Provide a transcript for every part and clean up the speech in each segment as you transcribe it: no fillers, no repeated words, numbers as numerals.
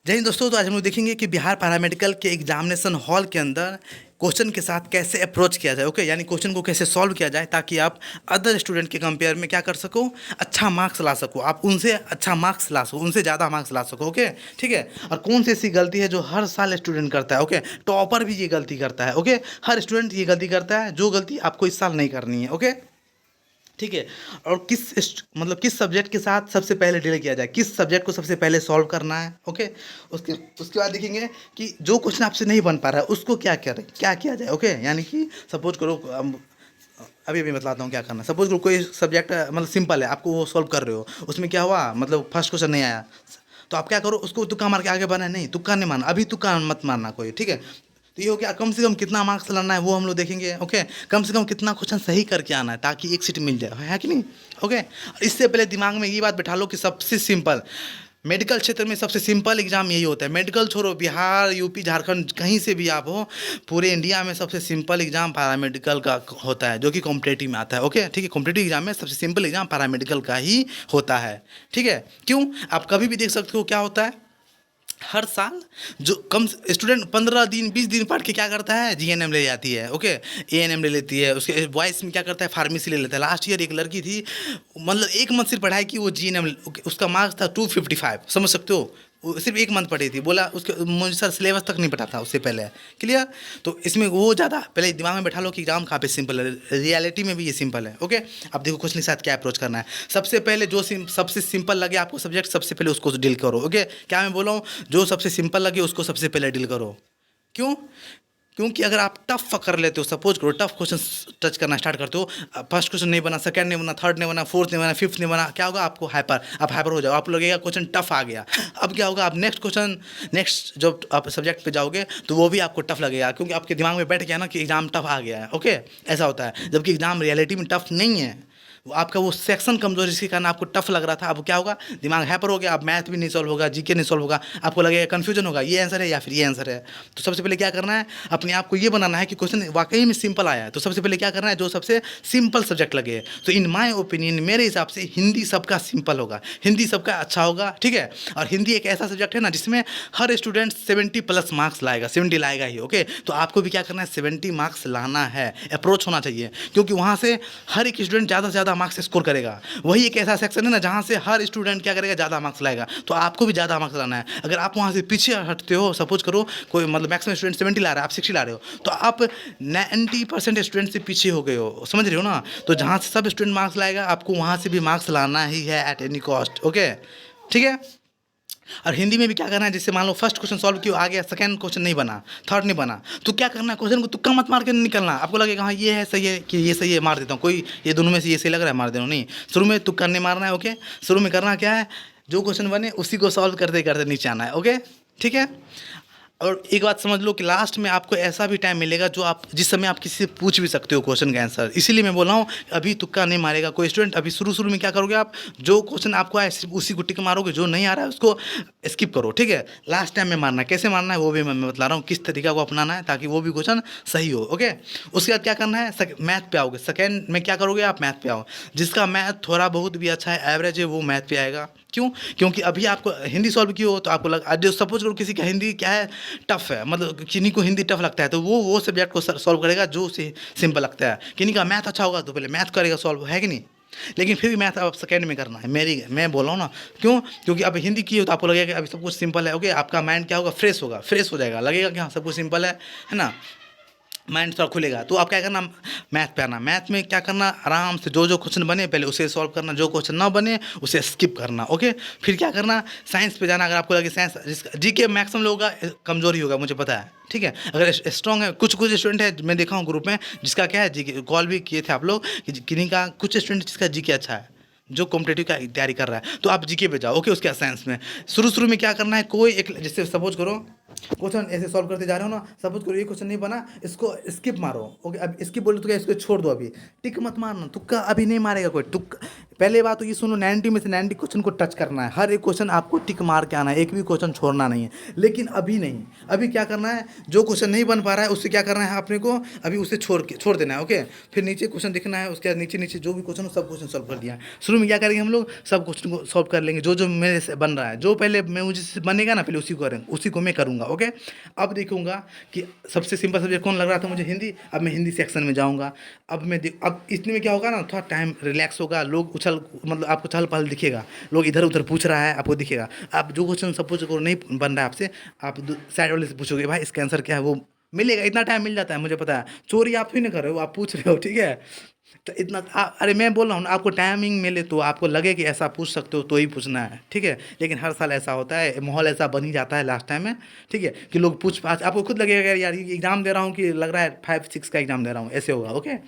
जय हिंद दोस्तों। तो आज हम लोग देखेंगे कि बिहार पैरामेडिकल के एग्जामिनेशन हॉल के अंदर क्वेश्चन के साथ कैसे अप्रोच किया जाए। ओके, यानी क्वेश्चन को कैसे सॉल्व किया जाए ताकि आप अदर स्टूडेंट के कंपेयर में क्या कर सको, अच्छा मार्क्स ला सको, आप उनसे अच्छा मार्क्स ला सको, उनसे ज़्यादा मार्क्स ला सको। ओके, ठीक है। और कौन सी ऐसी गलती है जो हर साल स्टूडेंट करता है। ओके, टॉपर भी ये गलती करता है। ओके, हर स्टूडेंट ये गलती करता है, जो गलती आपको इस साल नहीं करनी है। ओके, ठीक है। और मतलब किस सब्जेक्ट के साथ सबसे पहले डील किया जाए, किस सब्जेक्ट को सबसे पहले सॉल्व करना है। ओके, उसके उसके बाद देखेंगे कि जो क्वेश्चन आपसे नहीं बन पा रहा है उसको क्या किया जाए। ओके, यानी कि सपोज करो अभी अभी बतलाता हूँ क्या करना है। सपोज करो कोई सब्जेक्ट मतलब सिंपल है, आपको वो सॉल्व कर रहे हो, उसमें क्या हुआ, मतलब फर्स्ट क्वेश्चन नहीं आया, तो आप क्या करो, उसको तुक्का मार के आगे बढ़ना है। नहीं, तुक्का नहीं मारना, अभी तुक्का मत मारना कोई, ठीक है। तो ये हो गया, कम से कम कितना मार्क्स लाना है वो हम लोग देखेंगे। ओके, कम से कम कितना क्वेश्चन सही करके आना है ताकि एक सीट मिल जाए, है कि नहीं। ओके, इससे पहले दिमाग में ये बात बैठा लो कि सबसे सिंपल मेडिकल क्षेत्र में सबसे सिंपल एग्जाम यही होता है। मेडिकल छोड़ो, बिहार, यूपी, झारखंड, कहीं से भी आप हो, पूरे इंडिया में सबसे सिंपल एग्जाम पैरामेडिकल का होता है, जो कि कॉम्पिटेटिव में आता है। ओके, ठीक है, कॉम्पिटेटिव एग्जाम में सबसे सिंपल एग्जाम पैरामेडिकल का ही होता है। ठीक है, क्यों, आप कभी भी देख सकते हो क्या होता है, हर साल जो कम स्टूडेंट 15 दिन 20 दिन पढ़ के क्या करता है, जीएनएम ले जाती है। ओके, एएनएम ले लेती है, उसके बॉयज़ में क्या करता है, फार्मेसी ले लेता है। लास्ट ईयर एक लड़की थी, मतलब एक मंथ सिर्फ पढ़ाई की, वो जीएनएम, उसका मार्क्स था 255, समझ सकते हो। वो सिर्फ एक मंथ पढ़ी थी, बोला उसके मुझे सर सिलेबस तक नहीं पता था उससे पहले। क्लियर। तो इसमें वो ज़्यादा पहले दिमाग में बैठा लो कि एग्जाम काफ़ी सिंपल है, रियलिटी में भी ये सिंपल है। ओके, अब देखो क्वेश्चन के साथ क्या अप्रोच करना है। सबसे पहले जो सबसे सिंपल लगे आपको सब्जेक्ट, सबसे पहले उसको डील करो। ओके, क्या मैं बोला हूँ, जो सबसे सिंपल लगे उसको सबसे पहले डील करो। क्यों, क्योंकि अगर आप टफ कर लेते हो, सपोज करो टफ क्वेश्चन टच करना स्टार्ट करते हो, फर्स्ट क्वेश्चन नहीं बना, सेकंड नहीं बना, थर्ड नहीं बना, फोर्थ नहीं बना, फिफ्थ नहीं बना, क्या होगा, आपको आप हाइपर हो जाओ, आप लगेगा क्वेश्चन टफ आ गया। अब क्या होगा, आप नेक्स्ट जब आप सब्जेक्ट पे जाओगे तो वो भी आपको टफ लगेगा, क्योंकि आपके दिमाग में बैठ गया ना कि एग्जाम टफ आ गया है। ओके, ऐसा होता है, जबकि एग्जाम रियलिटी में टफ नहीं है, वो आपका वो सेक्शन कमजोर जिसके कारण आपको टफ लग रहा था। अब क्या होगा, दिमाग हैपर हो गया, अब मैथ भी नहीं सॉल्व होगा, जीके नहीं सॉल्व होगा, आपको लगेगा कन्फ्यूजन होगा, ये आंसर है या फिर ये आंसर है। तो सबसे पहले क्या करना है, अपने आप को ये बनाना है कि क्वेश्चन वाकई में सिंपल आया है। तो सबसे पहले क्या करना है, जो सबसे सिंपल सब्जेक्ट लगे। तो इन माई ओपिनियन, मेरे हिसाब से हिंदी सबका सिंपल होगा, हिंदी सबका अच्छा होगा। ठीक है, और हिंदी एक ऐसा सब्जेक्ट है ना जिसमें हर स्टूडेंट 70+ मार्क्स लाएगा, 70 लाएगा ही। ओके, तो आपको भी क्या करना है, 70 मार्क्स लाना है, अप्रोच होना चाहिए, क्योंकि वहाँ से हर एक स्टूडेंट ज़्यादा से ज़्यादा मार्क्स स्कोर करेगा। वही एक ऐसा सेक्शन है ना जहाँ से हर स्टूडेंट क्या करेगा, ज़्यादा मार्क्स लाएगा, तो आपको भी ज़्यादा मार्क्स लाना है। अगर आप वहाँ से पीछे हटते हो, सपोज करो कोई मतलब मैक्सिमम स्टूडेंट 70 ला रहा है, आप 60 ला रहे हो, तो आप 90% स्टूडेंट से पीछे हो गए हो, समझ रहे हो ना। तो जहाँ से सब स्टूडेंट मार्क्स लाएगा, आपको वहाँ से भी मार्क्स लाना ही है एट एनी कॉस्ट। ओके, ठीक है। और हिंदी में भी क्या करना है, जैसे मान लो फर्स्ट क्वेश्चन सॉल्व किया, आ गया, सेकंड क्वेश्चन नहीं बना, थर्ड नहीं बना, तो क्या करना है, क्वेश्चन को तुक्का मत मार के निकलना। आपको लगेगा हाँ ये है सही है, कि ये सही है, मार देता हूँ, कोई ये दोनों में से ये सही लग रहा है, मार देना नहीं। शुरू में तुक्का नहीं मारना है। ओके, शुरू में करना क्या है, जो क्वेश्चन बने उसी को सॉल्व करते करते नीचे आना है। ओके, ठीक है। और एक बात समझ लो कि लास्ट में आपको ऐसा भी टाइम मिलेगा जो आप जिस समय आप किसी से पूछ भी सकते हो क्वेश्चन का आंसर। इसीलिए मैं बोल रहा हूँ, अभी तुक्का नहीं मारेगा कोई स्टूडेंट। अभी शुरू में क्या करोगे आप, जो क्वेश्चन आपको आए सिर्फ उसी को टिक मारोगे, जो नहीं आ रहा है उसको स्किप करो। ठीक है, लास्ट टाइम में मारना, कैसे मारना है वो भी मैं बता रहा हूँ, किस तरीका को अपनाना है ताकि वो भी क्वेश्चन सही हो। ओके, उसके बाद क्या करना है, मैथ पे आओगे, सेकेंड में क्या करोगे, आप मैथ पे आओ। जिसका मैथ थोड़ा बहुत भी अच्छा है, एवरेज है, वो मैथ पे आएगा। क्यों, क्योंकि अभी आपको हिंदी सॉल्व की हो तो आपको जो सपोज करो किसी का हिंदी क्या है, टफ है, मतलब किन्हीं को हिंदी टफ लगता है तो वो सब्जेक्ट को सॉल्व करेगा जो उसे सिंपल लगता है। किन्हीं का मैथ अच्छा होगा तो पहले मैथ करेगा सॉल्व, है कि नहीं। लेकिन फिर भी मैथ अब सेकेंड में करना है, मैं बोल रहा हूँ ना। क्यों, क्योंकि अब हिंदी की हो तो आपको लगेगा कि अभी सब कुछ सिंपल है। ओके, आपका माइंड क्या होगा, फ्रेश हो जाएगा, लगेगा कि हाँ सब कुछ सिंपल है ना, माइंड थोड़ा खुलेगा। तो आप क्या करना, मैथ पे आना। मैथ में क्या करना, आराम से जो क्वेश्चन बने पहले उसे सॉल्व करना, जो क्वेश्चन ना बने उसे स्किप करना। ओके, फिर क्या करना, साइंस पे जाना। अगर आपको लगे साइंस, जिसका जीके मैक्सिमम लोगों का कमजोरी होगा, मुझे पता है। ठीक है, अगर स्ट्रॉन्ग है, कुछ स्टूडेंट है, मैं देखा हूँ ग्रुप में जिसका क्या है, जीके कॉल भी किए थे आप लोग कि किन्हीं का, कुछ स्टूडेंट जिसका जीके अच्छा है, जो कॉम्पिटेटिव का तैयारी कर रहा है, तो आप जीके पे जाओ। ओके, उसके बाद साइंस में शुरू में क्या करना है, कोई एक, जैसे सपोज करो क्वेश्चन ऐसे सॉल्व करते जा रहे हो ना, सपोज करो ये क्वेश्चन नहीं बना, इसको स्किप मारो। ओके, अब स्किप बोले तो क्या, इसको छोड़ दो, अभी टिक मत मारना, तुक्का अभी नहीं मारेगा कोई, तुक्का पहले बात तो ये सुनो, 90 में से 90 क्वेश्चन को टच करना है, हर एक क्वेश्चन आपको टिक मार के आना है, एक भी क्वेश्चन छोड़ना नहीं है। लेकिन अभी नहीं, अभी क्या करना है, जो क्वेश्चन नहीं बन पा रहा है उससे क्या करना है अपने को, अभी उसे छोड़ देना है। ओके, फिर नीचे क्वेश्चन देखना है, उसके बाद नीचे नीचे जो भी क्वेश्चन हो सब क्वेश्चन सॉल्व कर दिया है। शुरू में क्या करेंगे हम लोग, सब क्वेश्चन को सॉल्व कर लेंगे, जो जो मेरे से बन रहा है, जो पहले मैं मुझे से बनेगा ना, पहले उसी को करेंगे, उसी को मैं करूँगा। ओके, अब देखूंगा कि सबसे सिंपल सब्जेक्ट कौन लग रहा था मुझे, हिंदी। अब मैं हिंदी सेक्शन में जाऊँगा। अब इतने में क्या होगा ना, थोड़ा टाइम रिलैक्स होगा, लोग मतलब आपको चहल पहल दिखेगा, लोग इधर उधर पूछ रहा है आपको दिखेगा। आप जो क्वेश्चन सपोज करो नहीं बन रहा है आपसे, आप साइड वाले से पूछोगे भाई इसका आंसर क्या है, वो मिलेगा। इतना टाइम मिल जाता है, मुझे पता है। चोरी आप ही नहीं कर रहे हो, आप पूछ रहे हो, ठीक है। तो इतना अरे मैं बोल रहा हूँ ना, आपको टाइमिंग मिले तो आपको लगे कि ऐसा पूछ सकते हो तो ही पूछना है, ठीक है। लेकिन हर साल ऐसा होता है, माहौल ऐसा बन ही जाता है लास्ट टाइम में, ठीक है, कि लोग पूछ पाछ, आपको खुद लगेगा यार ये एग्जाम दे रहा हूँ कि लग रहा है 5-6 का एग्जाम दे रहा हूँ, ऐसे होगा। ओके,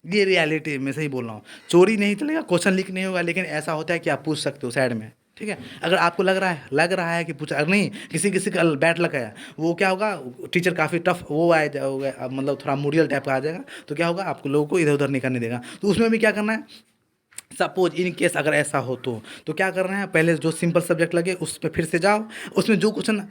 ये रियलिटी में सही बोल रहा हूँ। चोरी नहीं चलेगा, क्वेश्चन लीक नहीं होगा, लेकिन ऐसा होता है कि आप पूछ सकते हो साइड में, ठीक है। अगर आपको लग रहा है कि पूछा, अगर नहीं किसी किसी का बैट लग गया, वो क्या होगा, टीचर काफ़ी टफ वो आ जाओगे, मतलब थोड़ा मुरियल टाइप का आ जाएगा, तो क्या होगा, आपको लोगों को इधर उधर नहीं करने देगा। तो उसमें भी क्या करना है, सपोज इन केस अगर ऐसा हो तो क्या करना है, पहले जो सिंपल सब्जेक्ट लगे उस पर फिर से जाओ, उसमें जो क्वेश्चन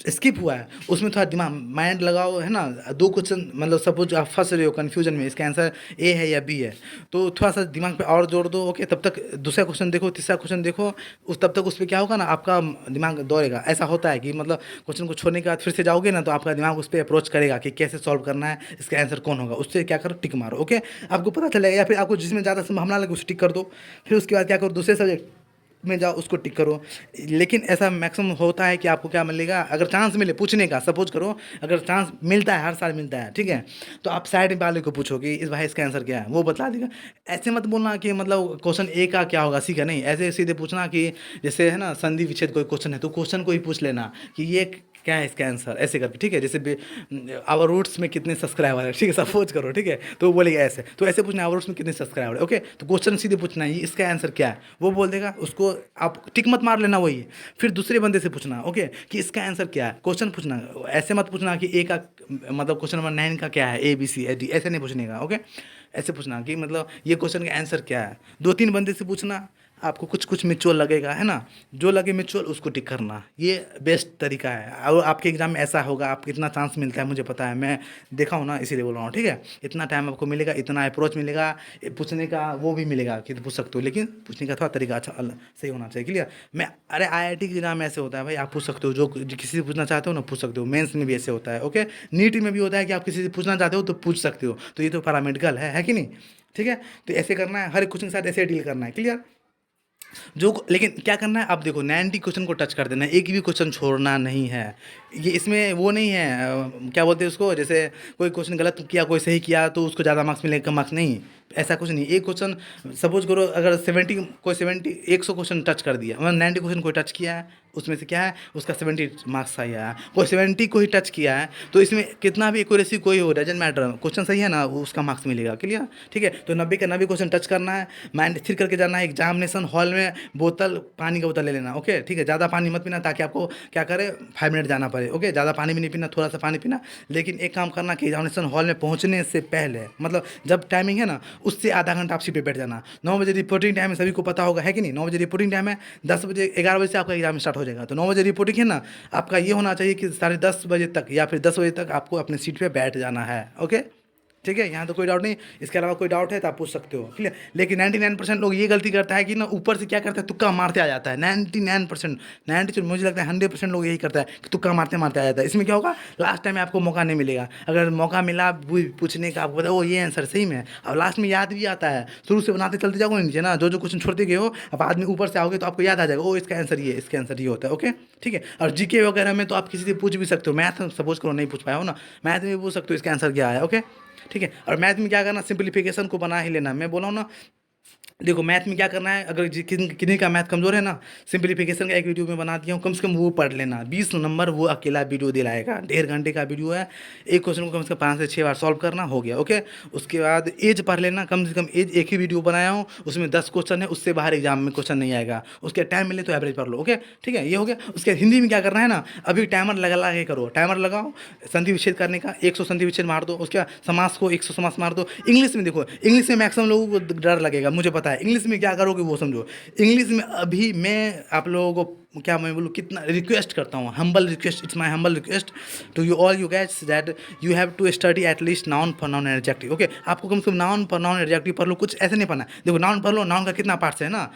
स्किप हुआ है उसमें थोड़ा दिमाग माइंड लगाओ, है ना। दो क्वेश्चन मतलब सपोज आप फंस रहे हो कन्फ्यूजन में, इसका आंसर ए है या बी है, तो थोड़ा सा दिमाग पे और जोड़ दो। ओके, तब तक दूसरा क्वेश्चन देखो, तीसरा क्वेश्चन देखो, उस तब तक उस पर क्या होगा ना, आपका दिमाग दौड़ेगा। ऐसा होता है कि मतलब क्वेश्चन को छोड़ने के बाद फिर से जाओगे ना, तो आपका दिमाग उस पर अप्रोच करेगा कि कैसे सॉल्व करना है, इसका आंसर कौन होगा। उससे क्या करो, टिक मारो। ओके, आपको पता चलेगा, या फिर आपको जिसमें ज़्यादा संभावना लगे उसे टिक कर दो। फिर उसके बाद क्या करो, दूसरे सब्जेक्ट में जाओ, उसको टिक करो। लेकिन ऐसा मैक्सिमम होता है कि आपको क्या मिलेगा, अगर चांस मिले पूछने का, सपोज करो अगर चांस मिलता है, हर साल मिलता है, ठीक है, तो आप साइड वाले को पूछोगे इस भाई इसका आंसर क्या है, वो बता देगा। ऐसे मत बोलना कि मतलब क्वेश्चन ए का क्या होगा, सी का नहीं, ऐसे सीधे पूछना कि जैसे है ना संधि विच्छेद कोई क्वेश्चन है तो क्वेश्चन को ही पूछ लेना कि ये क्या है इसका आंसर, ऐसे करके, ठीक है। जैसे आवर रूट्स में कितने सब्सक्राइबर है, ठीक है, सपोज करो, ठीक है, तो वो बोलेगा ऐसे, तो ऐसे पूछना आवर रूट्स में कितने सब्सक्राइबर है। ओके, तो क्वेश्चन सीधे पूछना है ये इसका आंसर क्या है, वो बोल देगा, उसको आप टिक मत मार लेना वही। फिर दूसरे बंदे से पूछना, ओके, कि इसका आंसर क्या है, क्वेश्चन पूछना। ऐसे मत पूछना कि ए का मतलब क्वेश्चन नंबर 9 का क्या है, ABCD, ऐसे नहीं पूछने का। ओके, ऐसे पूछना कि मतलब ये क्वेश्चन का आंसर क्या है। 2-3 बंदे से पूछना, आपको कुछ कुछ म्यूचुअल लगेगा, है ना, जो लगे म्यूचुअल उसको टिक करना, ये बेस्ट तरीका है। और आपके एग्जाम में ऐसा होगा, आपको इतना चांस मिलता है, मुझे पता है, मैं देखा हूँ ना, इसीलिए बोल रहा हूँ, ठीक है। इतना टाइम आपको मिलेगा, इतना अप्रोच मिलेगा, पूछने का वो भी मिलेगा कि पूछ सकते हो, लेकिन पूछने का थोड़ा तरीका अच्छा सही होना चाहिए, क्लियर। मैं अरे IIT के एग्जाम में ऐसे होता है भाई, आप पूछ सकते हो, जो किसी से पूछना चाहते हो ना पूछ सकते हो। मेंस में भी ऐसे होता है। ओके, नीट में भी होता है कि आप किसी से पूछना चाहते हो तो पूछ सकते हो, तो ये तो पैरामेडिकल है कि नहीं, ठीक है। तो ऐसे करना है, हर एक क्वेश्चन के साथ ऐसे डील करना है, क्लियर। लेकिन क्या करना है, आप देखो 90 क्वेश्चन को टच कर देना है, एक भी क्वेश्चन छोड़ना नहीं है। ये इसमें वो नहीं है, क्या बोलते हैं उसको, जैसे कोई क्वेश्चन गलत किया कोई सही किया तो उसको ज़्यादा मार्क्स मिलेगा कम मार्क्स, नहीं, ऐसा कुछ नहीं। एक क्वेश्चन सपोज करो अगर 100 क्वेश्चन टच कर दिया, मतलब 90 क्वेश्चन कोई टच किया है, उसमें से क्या है उसका 70 मार्क्स सही आया, कोई 70 को ही टच किया है, तो इसमें कितना भी एक्यूरेसी कोई हो, डजेंट मैटर, क्वेश्चन सही है ना, वो उसका मार्क्स मिलेगा, क्लियर, ठीक है। तो 90 का 90 क्वेश्चन टच करना है, माइंड स्थिर करके जाना है। एग्जामिनेशन हॉल में बोतल, पानी का बोतल ले लेना, ओके, ठीक है, ज़्यादा पानी मत पीना ताकि आपको क्या करे 5 मिनट जाना पड़े। ओके, ज़्यादा पानी भी नहीं पीना, थोड़ा सा पानी पीना। लेकिन एक काम करना कि एग्जामिनेशन हॉल में पहुंचने से पहले, मतलब जब टाइमिंग है ना उससे आधा घंटा आप सीट पे बैठ जाना। 9 बजे रिपोर्टिंग टाइम है, सभी को पता होगा, है कि नहीं, 9 बजे रिपोर्टिंग टाइम है, 10 बजे 11 बजे से आपका एग्जाम स्टार्ट हो जाएगा, तो 9 बजे रिपोर्टिंग है ना, आपका ये होना चाहिए कि 10:30 बजे तक या फिर 10 बजे तक आपको अपने सीट पे बैठ जाना है। ओके, ठीक है, यहाँ तो कोई डाउट नहीं। इसके अलावा कोई डाउट है तो आप पूछ सकते हो, क्लियर। लेकिन 99% लोग ये गलती करता है कि ना ऊपर से क्या करता है, तुक्का मारते आ जाता है। 99%, 90 मुझे लगता है 100% लोग यही करता है कि तुक्का मारते मारते आ जाता है। इसमें क्या होगा, लास्ट टाइम में आपको मौका नहीं मिलेगा। अगर मौका मिला पूछने का, आपको पता ओ ये आंसर सही में है, अब लास्ट में याद भी आता है। शुरू से बनाते चलते जाओगे नीचे ना, जो जो क्वेश्चन छोड़ते गए हो, अब आदमी ऊपर से आओगे तो आपको याद आ जाएगा, ओ इसका आंसर ये, इसका आंसर ये होता है। ओके, ठीक है। और जीके वगैरह में तो आप किसी से पूछ भी सकते हो, मैथ सपोज करो नहीं पूछ पाया हो ना, मैथ में भी पूछ सकते हो इसका आंसर क्या है। ओके, ठीक है। और मैथ में क्या करना, सिंप्लीफिकेशन को बना ही लेना। मैं बोला हूँ ना, देखो मैथ में क्या करना है, अगर किन्हीं का मैथ कमज़ोर है ना, सिंप्लीफिकेशन का एक वीडियो में बना दिया हूँ, कम से कम वो पढ़ लेना। 20 नंबर वो अकेला वीडियो दिलाएगा, 1.5 घंटे का वीडियो है। एक क्वेश्चन को कम से कम 5 से 6 बार सॉल्व करना, हो गया। ओके, उसके बाद एज पढ़ लेना, कम से कम एज एक ही वीडियो बनाया हूँ, उसमें 10 क्वेश्चन है, उससे बाहर एग्जाम में क्वेश्चन नहीं आएगा। उसके टाइम मिले तो एवरेज पढ़ लो। ओके, ठीक है, ये हो गया। उसके हिंदी में क्या करना है ना, अभी टाइमर लगा के करो, टाइमर लगाओ, संधि विच्छेद करने का 100 संधि विच्छेद मार दो, उसके बाद समास को 100 समास मार दो। इंग्लिश में देखो, इंग्लिश में मैक्सिमम लोगों को डर लगेगा, मुझे पता आता है, इंग्लिश में क्या करोगे वो समझो। इंग्लिश में अभी मैं आप लोगों को क्या मैं बोलूँ, कितना रिक्वेस्ट करता हूँ, humble request, it's my humble request to you all you guys that you have to study at least noun pronoun adjective. Okay, आपको कम से कम नाउन प्रोनाउन एडजेक्टिव पढ़ लो, कुछ ऐसे नहीं पढ़ना है। देखो नाउन पढ़ लो, नाउन का कितना पार्ट्स है ना,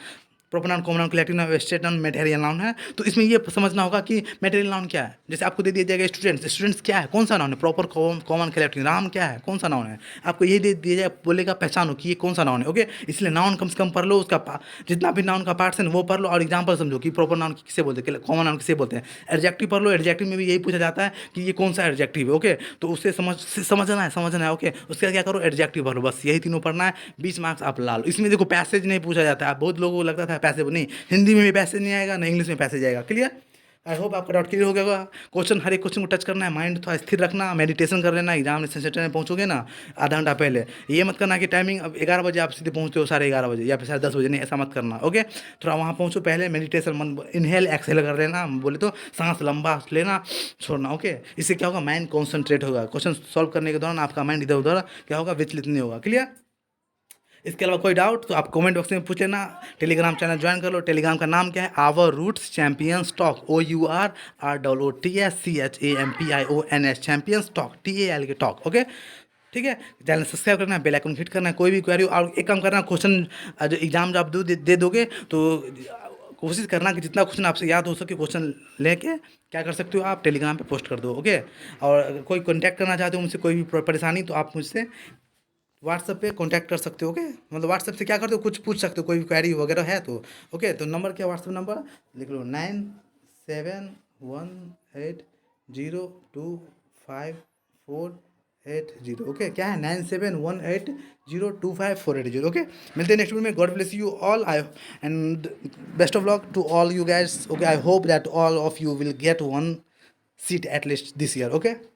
proper noun, common noun, collective noun, state noun, material noun है। तो इसमें ये समझना होगा कि मटेरियल नाउन क्या है। जैसे आपको दे दिया जाएगा स्टूडेंट्स, स्टूडेंट्स क्या है, कौन सा नाउन है, प्रॉपर कॉमन कलेक्टिव नाउन क्या है, कौन सा नाउन है, आपको ये दे दिया जाए, बोलेगा पहचानो कि ये कौन सा नाउन है। ओके, इसलिए नाउन कम से कम पढ़ लो, उसका जितना भी नाउन का पार्ट्स है वो पढ़ लो, और एग्जाम्पल समझो कि प्रॉपर नाउन किसे बोलते हैं, कॉमन नाउन किसे बोलते हैं। एडजेक्टिव पढ़ लो, एडजेक्टिव में भी यही पूछा जाता है कि ये कौन सा एडजेक्टिव है। ओके, तो उससे समझना है। ओके, उसका क्या करो, एडजेक्टिव पढ़ लो, बस यही तीनों पढ़ना है, 20 मार्क्स आप ला लो। इसमें देखो पैसेज नहीं पूछा जाता है, बहुत लोगों को लगता था पैसेज नहीं, हिंदी में भी पैसेज नहीं आएगा ना इंग्लिश में पैसेज आएगा। क्लियर, आई होप आपका डाउट क्लियर हो गया होगा। क्वेश्चन, हर एक क्वेश्चन को टच करना है, माइंड थोड़ा स्थिर रखना, मेडिटेशन कर लेना। एग्जाम सेंटर में पहुंचोगे ना आधा घंटा पहले, ये मत करना कि टाइमिंग अब 11 बजे आप सीधे पहुंचते हो 11:30 बजे या फिर 10:30 बजे, नहीं ऐसा मत करना। ओके, थोड़ा वहाँ पहुँचो पहले, मेडिटेशन मन इनहेल एक्सहेल कर लेना, बोले तो सांस लंबा लेना छोड़ना। ओके, इससे क्या होगा, माइंड कॉन्सेंट्रेट होगा, क्वेश्चन सॉल्व करने के दौरान आपका माइंड इधर उधर क्या होगा, विचलित नहीं होगा। क्लियर, इसके अलावा कोई डाउट तो आप कमेंट बॉक्स में पूछ लेना। टेलीग्राम चैनल ज्वाइन कर लो, टेलीग्राम का नाम क्या है, our roots champions talk, OURROOTSCHAMPIONS champions talk, TAL के टॉक। ओके, ठीक है, चैनल सब्सक्राइब करना है, बेल आइकन हिट करना है। कोई भी क्वेरी, और एक काम करना, क्वेश्चन जो एग्जाम जब दे दोगे तो कोशिश करना कि जितना क्वेश्चन आपसे याद हो सके क्वेश्चन लेके क्या कर सकते हो, आप टेलीग्राम पे पोस्ट कर दो। ओके, और कोई कॉन्टैक्ट करना चाहते हो मुझसे, कोई भी परेशानी, तो आप मुझसे व्हाट्सएप पे कांटेक्ट कर सकते हो। ओके, मतलब व्हाट्सएप से क्या करते हो, कुछ पूछ सकते हो, कोई भी क्वेरी वगैरह है तो। ओके, तो नंबर क्या, व्हाट्सएप नंबर लिख लो, 9718025480। ओके, क्या है, 9718025480। ओके, मिलते हैं नेक्स्ट वीडियो में। God bless you all, I and best of luck to all you guys. Okay, I hope that all of you will get one seat at least this year. Okay.